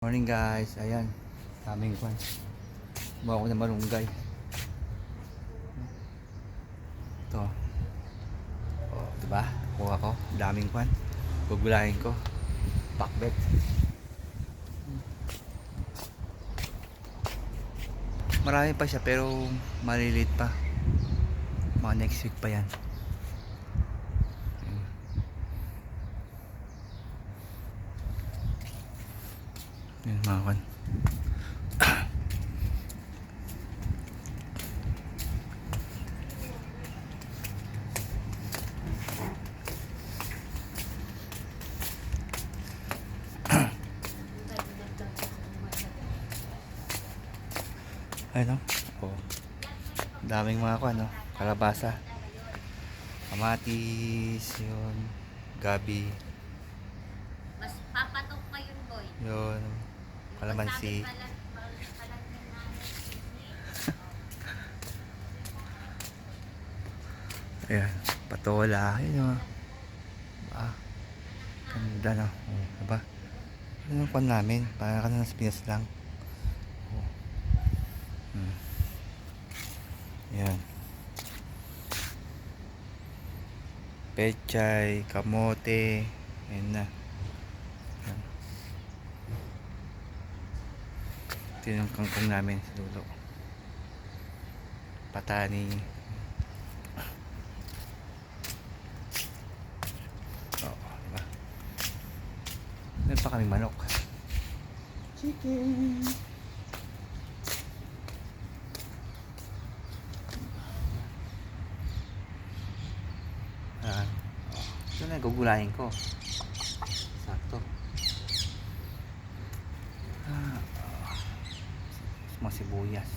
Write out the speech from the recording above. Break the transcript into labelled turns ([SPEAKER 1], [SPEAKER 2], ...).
[SPEAKER 1] Morning guys, ayan, daming kwan. Bawa ko na malunggay. Ito. Oh, diba? Kuha ko, daming kwan. Gugulahin ko. Pakbet. Marami pa siya pero maliliit pa. Mga next week pa yan. Yan mga kwan. Ayun o. Oh. Daming mga kwan, no? Kalabasa. Kamatis, yun. Gabi.
[SPEAKER 2] Mas papatok pa yun, boy.
[SPEAKER 1] Yun. Kalamansi. Ayan. Patola. Ayun o. Ah. Ganda na. Oh, diba? Ano yung kwan namin? Para ka na sa Pinas lang. Oh. Ayan. Pechay, kamote. Ayan na. Ayan. Ito yung kangkong namin sa dulo. Patani. Oo, diba? Meron pa kaming manok. Chicken. Ito na, gugulahin ko. Sakto. Mga sibuyas.